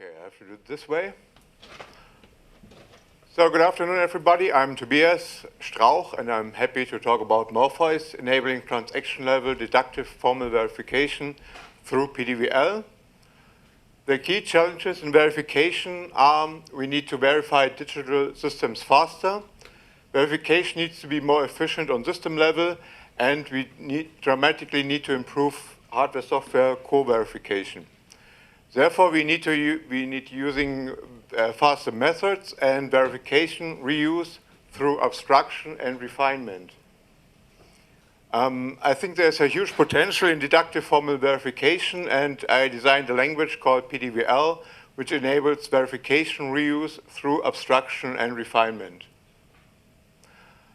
Okay, I have to do it this way. So good afternoon, everybody. I'm Tobias Strauch, and I'm happy to talk about MRPHS enabling transaction-level deductive formal verification through PDVL. The key challenges in verification are we need to verify digital systems faster. Verification needs to be more efficient on system level, and we dramatically need to improve hardware-software co-verification. Therefore, we need using faster methods and verification reuse through abstraction and refinement. I think there's a huge potential in deductive formal verification, and I designed a language called PDVL, which enables verification reuse through abstraction and refinement.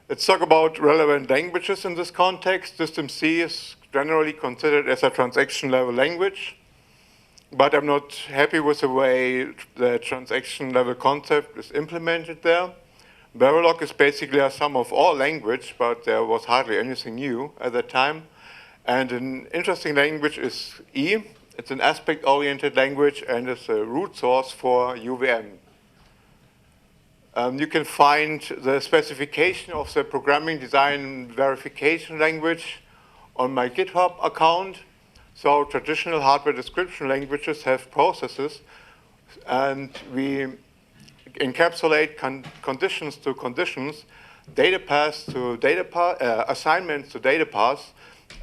Let's talk about relevant languages in this context. System C is generally considered as a transaction-level language, but I'm not happy with the way the transaction-level concept is implemented there. Verilog is basically a sum of all language, but there was hardly anything new at that time. And an interesting language is E. It's an aspect-oriented language and is a root source for UVM. You can find the specification of the programming design verification language on my GitHub account. So traditional hardware description languages have processes, and we encapsulate conditions to conditions, data paths to data path, assignments to data paths,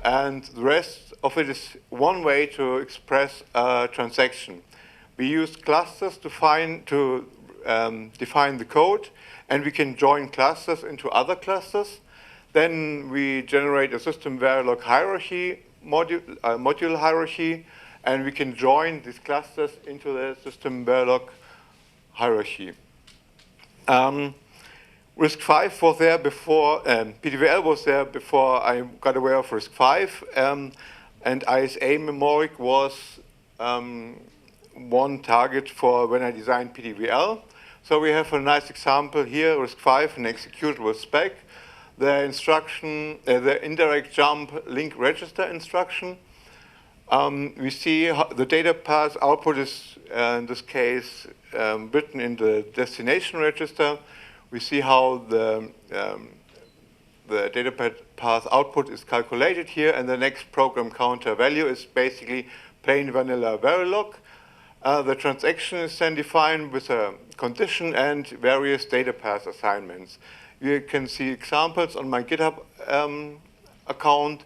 and the rest of it is one way to express a transaction. We use clusters to define the code, and we can join clusters into other clusters. Then we generate a system Verilog hierarchy, module hierarchy, and we can join these clusters into the system Verilog hierarchy. RISC-V was there before, PDVL was there before I got aware of RISC-V, and ISA memory was one target for when I designed PDVL. So we have a nice example here, RISC-V, an executable spec. The instruction, the indirect jump link register instruction. We see the data path output is, in this case, written in the destination register. We see how the data path output is calculated here, and the next program counter value is basically plain vanilla Verilog. The transaction is then defined with a condition and various data path assignments. You can see examples on my GitHub account,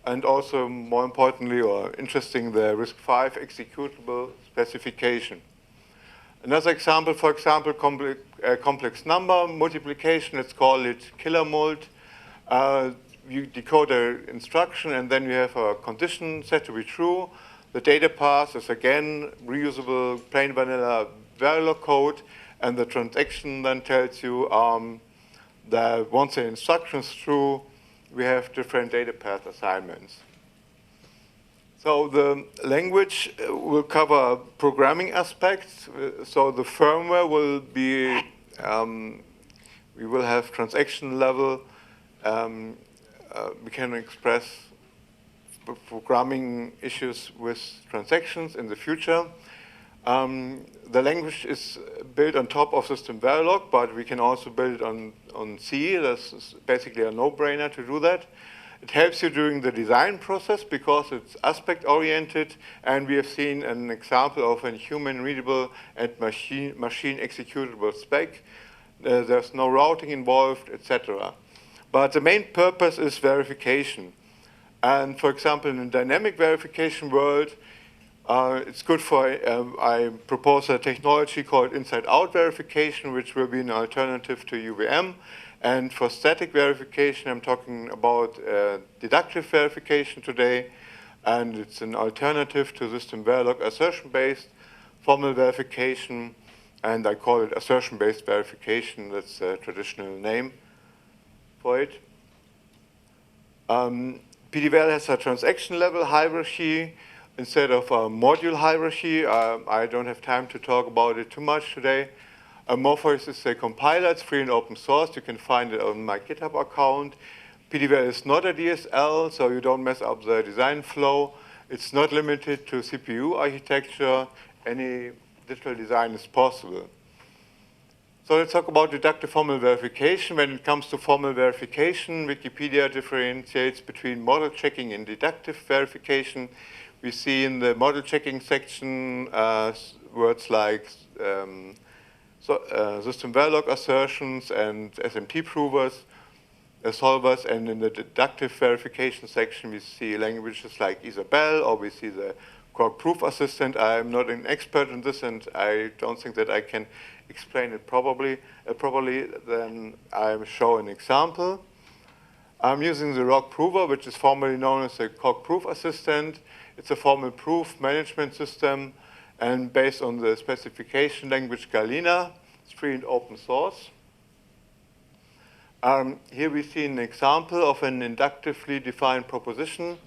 and also, more importantly or interesting, the RISC-V executable specification. Another example, for example, complex number multiplication, let's call it killer mult. You decode an instruction, and then you have a condition set to be true. The data path is again reusable plain vanilla Verilog code, and the transaction then tells you that once the instruction is true, we have different data path assignments. So the language will cover programming aspects. So the firmware will be, we will have transaction level. We can express programming issues with transactions in the future. The language is built on top of system Verilog, but we can also build it on C. That's basically a no-brainer to do that. It helps you during the design process because it's aspect-oriented, and we have seen an example of a human-readable and machine executable spec. There's no routing involved, etc. But the main purpose is verification. And for example, in the dynamic verification world, it's good for, I propose a technology called inside-out verification, which will be an alternative to UVM. And for static verification, I'm talking about deductive verification today. And it's an alternative to system Verilog assertion-based formal verification. And I call it assertion-based verification. That's a traditional name for it. PDVL has a transaction-level hierarchy instead of a module hierarchy. I don't have time to talk about it too much today. MRPHS is a compiler. It's free and open source. You can find it on my GitHub account. PDVL is not a DSL, so you don't mess up the design flow. It's not limited to CPU architecture. Any digital design is possible. So let's talk about deductive formal verification. When it comes to formal verification, Wikipedia differentiates between model checking and deductive verification. We see in the model checking section words like system verilog assertions and SMT provers, solvers, and in the deductive verification section we see languages like Isabelle, or we see the Quark proof assistant. I'm not an expert in this, and I don't think that I can explain it properly. Then I'll show an example. I'm using the ROC prover, which is formerly known as the Quark proof assistant. It's a formal proof management system, and based on the specification language Galena. It's free and open source. Here we see an example of an inductively defined proposition.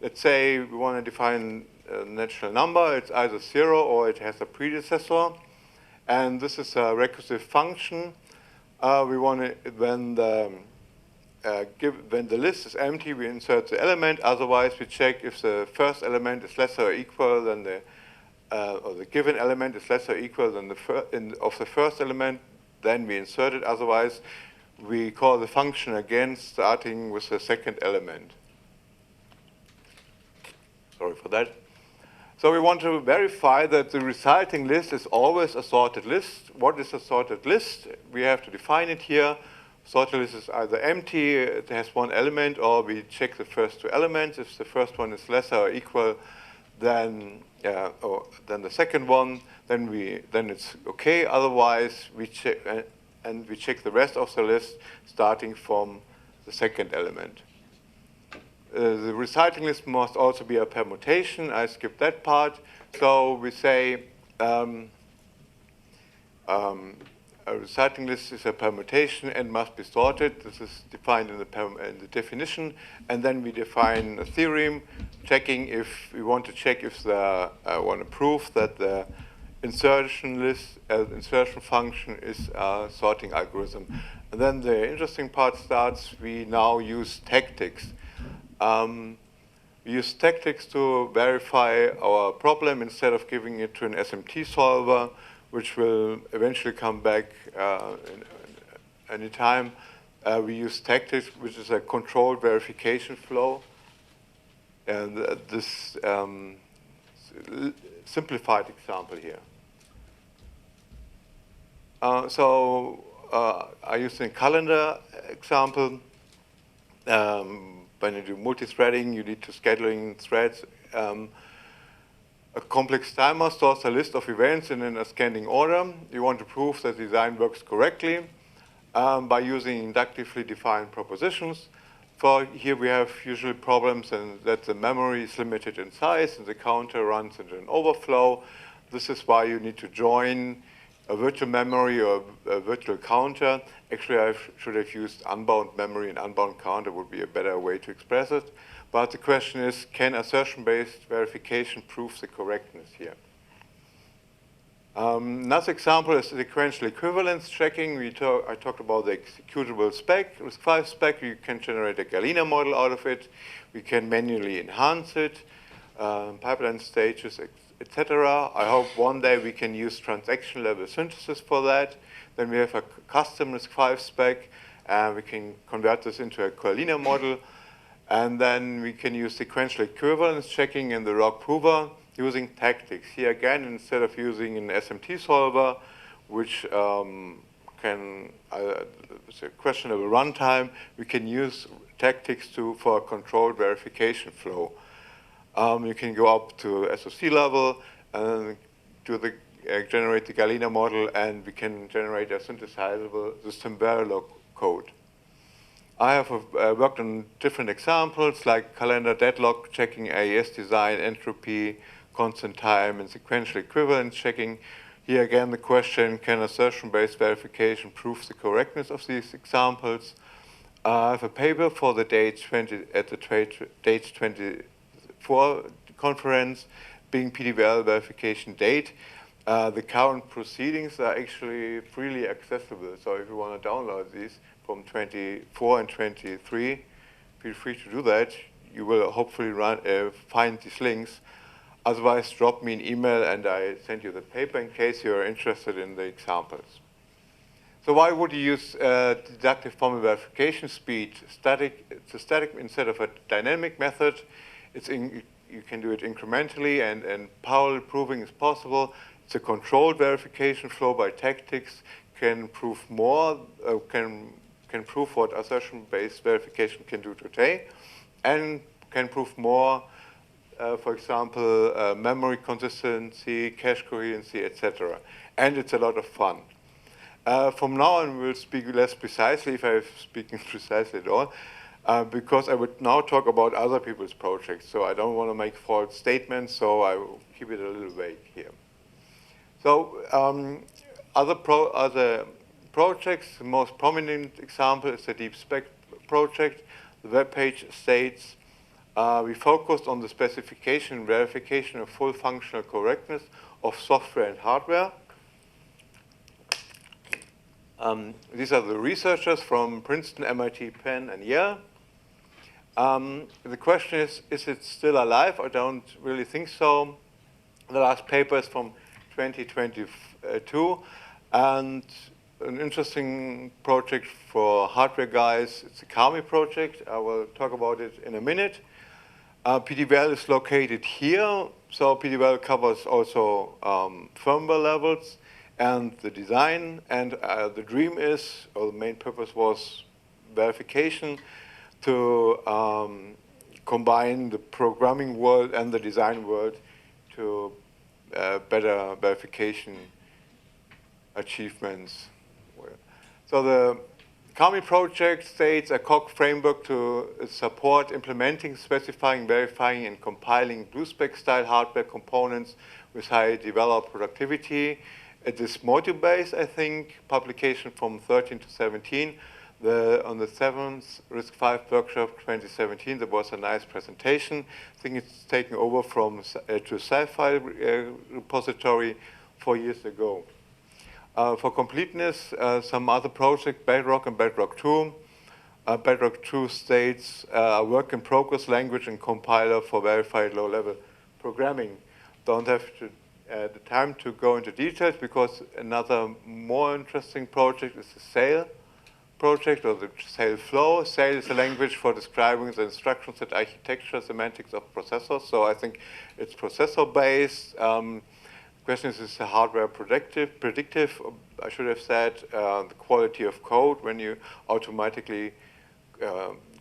Let's say we want to define a natural number. It's either 0 or it has a predecessor. And this is a recursive function. We want to, when the list is empty, we insert the element. Otherwise, we check if the first element is lesser or equal than or the given element is lesser or equal than of the first element. Then we insert it. Otherwise, we call the function again, starting with the second element. Sorry for that. So we want to verify that the resulting list is always a sorted list. What is a sorted list? We have to define it here. Sorted list is either empty, it has one element, or we check the first two elements. If the first one is lesser or equal than the second one, then it's okay. Otherwise, we check and we check the rest of the list starting from the second element. The reciting list must also be a permutation. I skipped that part. So we say a reciting list is a permutation and must be sorted. This is defined in the definition. And then we define a theorem, checking if we want to check if want to prove that the insertion list, insertion function is a sorting algorithm. And then the interesting part starts. We now use tactics. We use tactics to verify our problem instead of giving it to an SMT solver, which will eventually come back any time. We use tactics, which is a controlled verification flow. And this simplified example here. I use a calendar example. When you do multi-threading, you need to scheduling threads. A complex timer stores a list of events in an ascending order. You want to prove that the design works correctly by using inductively defined propositions. For here we have usually problems and that the memory is limited in size and the counter runs into an overflow. This is why you need to join a virtual memory or a virtual counter. Actually, I should have used unbound memory, and unbound counter would be a better way to express it. But the question is, can assertion-based verification prove the correctness here? Another example is sequential equivalence checking. I talked about the executable spec. With RISC-V spec, you can generate a Galena model out of it. We can manually enhance it, pipeline stages, etc. I hope one day we can use transaction-level synthesis for that. Then we have a custom RISC-V spec, and we can convert this into a Galena model. And then we can use sequential equivalence checking in the ROC prover using tactics. Here again, instead of using an SMT solver, which it's a questionable runtime, we can use tactics for a controlled verification flow. You can go up to SOC level and generate the Galena model, and we can generate a synthesizable system Verilog code. I have worked on different examples like calendar deadlock checking, AES design, entropy, constant time, and sequential equivalence checking. Here again, the question, can assertion-based verification prove the correctness of these examples? I have a paper for the date 24 conference, being PDVL verification date. The current proceedings are actually freely accessible. So if you want to download these from 24 and 23, feel free to do that. You will hopefully find these links. Otherwise, drop me an email and I send you the paper in case you're interested in the examples. So why would you use deductive formal verification speed? It's a static instead of a dynamic method. You can do it incrementally and parallel proving is possible. It's a controlled verification flow by tactics, can prove more, can prove what assertion-based verification can do today, and can prove more, for example, memory consistency, cache coherency, etc. And it's a lot of fun. From now on, we'll speak less precisely, if I'm speaking precisely at all, because I would now talk about other people's projects. So I don't want to make false statements, so I will keep it a little vague here. So other projects, the most prominent example is the DeepSpec project. The web page states, we focused on the specification and verification of full functional correctness of software and hardware. These are the researchers from Princeton, MIT, Penn, and Yale. The question is it still alive? I don't really think so. The last paper is from 2022, and an interesting project for hardware guys. It's a Kami project. I will talk about it in a minute. PDVL is located here, so PDVL covers also firmware levels and the design, and the dream is, or the main purpose was verification to combine the programming world and the design world to better verification achievements. So the Kami project states a COG framework to support implementing, specifying, verifying, and compiling BlueSpec-style hardware components with high developer productivity. It is module-based, I think, publication from 13 to 17. On the 7th RISC-V workshop 2017, there was a nice presentation. I think it's taken over from to Sci-Fi repository 4 years ago. For completeness, some other project, Bedrock and Bedrock 2. Bedrock 2 states a work-in-progress language and compiler for verified low-level programming. Don't have the time to go into details because another more interesting project is the SAIL project, or the SAIL flow. SAIL is a language for describing the instructions and architecture semantics of processors. So I think it's processor-based. Question is the hardware predictive? I should have said the quality of code when you automatically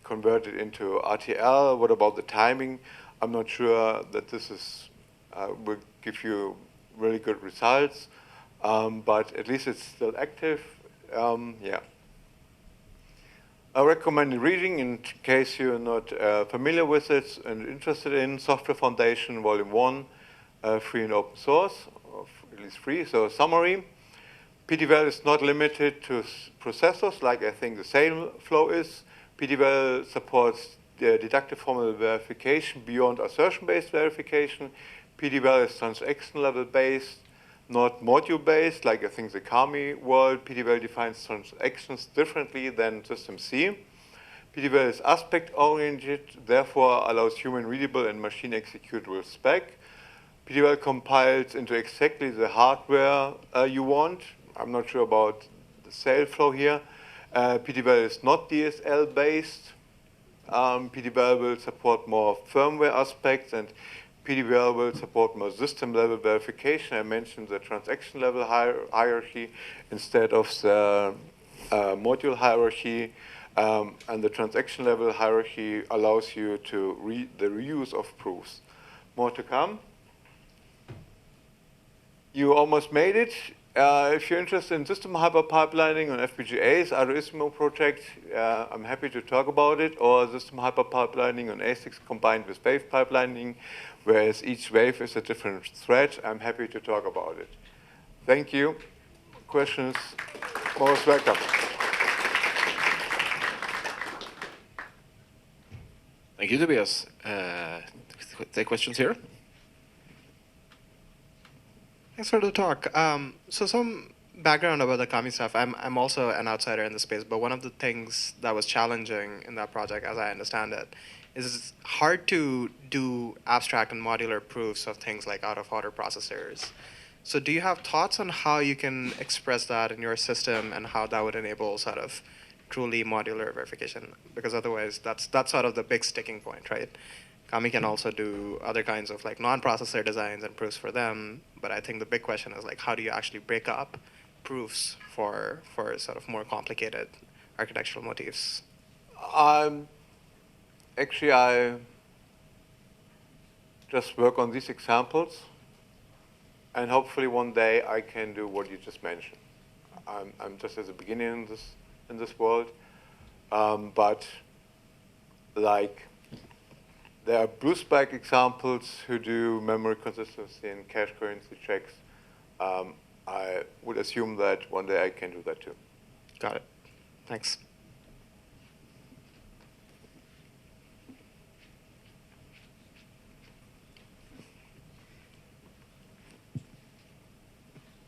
convert it into RTL. What about the timing? I'm not sure that this is will give you really good results, but at least it's still active. Yeah. I recommend reading in case you're not familiar with it and interested in Software Foundation, Volume 1, free and open source, or at least free. So summary, PDVL is not limited to processors like I think the SAIL flow is. PDVL supports the deductive formal verification beyond assertion-based verification. PDVL is transaction level based, not module based, like I think the Kami world. PDVL defines transactions differently than System C. PDVL is aspect oriented, therefore allows human readable and machine executable spec. PDVL compiles into exactly the hardware you want. I'm not sure about the SAIL flow here. PDVL is not DSL based. PDVL will support more firmware aspects, and PDVL will support more system-level verification. I mentioned the transaction-level hierarchy instead of the module hierarchy. And the transaction-level hierarchy allows you to read the reuse of proofs. More to come. You almost made it. If you're interested in system hyperpipelining on FPGAs, Arduino project, I'm happy to talk about it, or system hyperpipelining on ASICs combined with wave pipelining, whereas each wave is a different thread. I'm happy to talk about it. Thank you. Questions? Most welcome. Thank you, Tobias. Take questions here. Thanks for the talk. So some background about the Kami stuff. I'm also an outsider in the space, but one of the things that was challenging in that project, as I understand it, is it's hard to do abstract and modular proofs of things like out-of-order processors. So do you have thoughts on how you can express that in your system and how that would enable sort of truly modular verification? Because otherwise, that's sort of the big sticking point, right? Kami can also do other kinds of like non-processor designs and proofs for them, but I think the big question is like, how do you actually break up proofs for sort of more complicated architectural motifs? Actually, I just work on these examples, and hopefully one day I can do what you just mentioned. I'm just at the beginning in this world, but like there are blue spike examples who do memory consistency and cache coherency checks. I would assume that one day I can do that too. Got it. Thanks.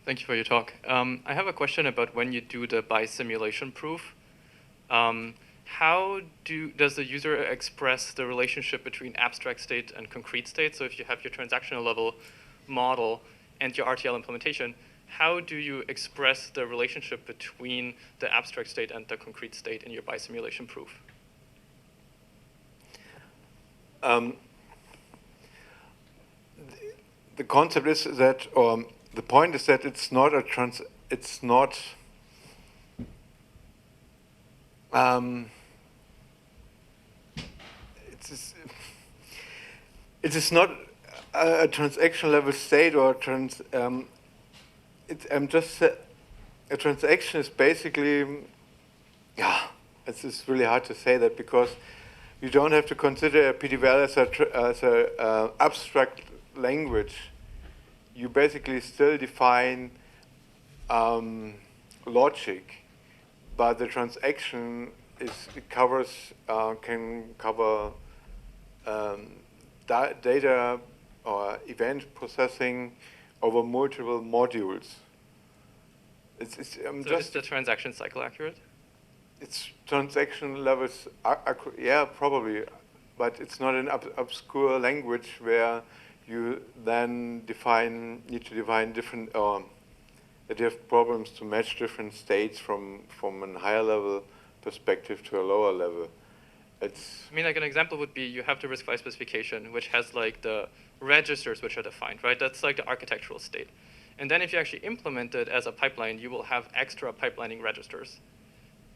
Thank you for your talk. I have a question about when you do the bi-simulation proof. How does the user express the relationship between abstract state and concrete state? So if you have your transactional level model and your RTL implementation, how do you express the relationship between the abstract state and the concrete state in your bi-simulation proof? The concept is that, the point is that it's not a it is not a transaction level state or a transaction is basically, yeah, it's just really hard to say that because you don't have to consider a PDVL as a abstract language. You basically still define logic, but the transaction can cover data or event processing over multiple modules. So is the transaction cycle accurate? It's transaction levels, yeah, probably, but it's not an obscure language where you then need to define different, that you have problems to match different states from a higher level perspective to a lower level. I mean, like an example would be you have the RISC-V specification, which has like the registers which are defined, right? That's like the architectural state. And then if you actually implement it as a pipeline, you will have extra pipelining registers.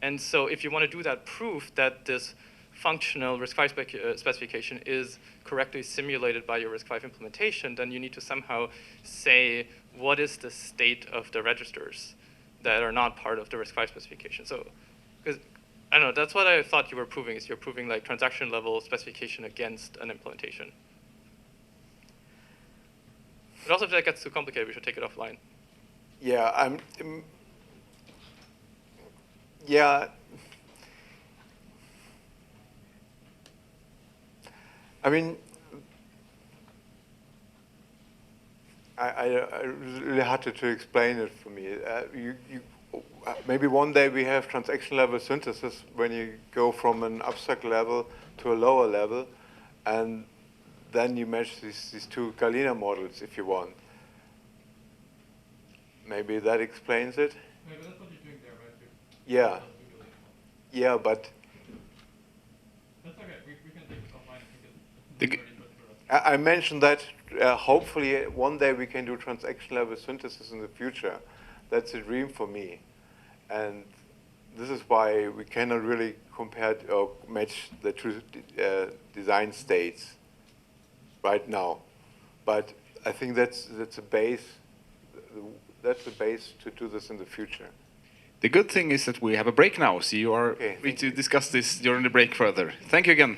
And so if you want to do that proof that this functional RISC-V specification is correctly simulated by your RISC-V implementation, then you need to somehow say what is the state of the registers that are not part of the RISC-V specification. So, because I don't know, that's what I thought you were proving, is you're proving like transaction level specification against an implementation. But also if that gets too complicated, we should take it offline. Yeah, yeah. I mean, I really hard to explain it for me. Maybe one day we have transaction level synthesis when you go from an abstract level to a lower level, and then you match these two Galena models if you want. Maybe that explains it. Maybe that's what you're doing there, right? Yeah. Yeah, but that's okay. We can take this offline. I mentioned that hopefully one day we can do transaction level synthesis in the future. That's a dream for me. And this is why we cannot really compare or match the two design states right now. But I think that's a base. That's the base to do this in the future. The good thing is that we have a break now, so you are Okay, free to discuss this during the break further. Thank you again.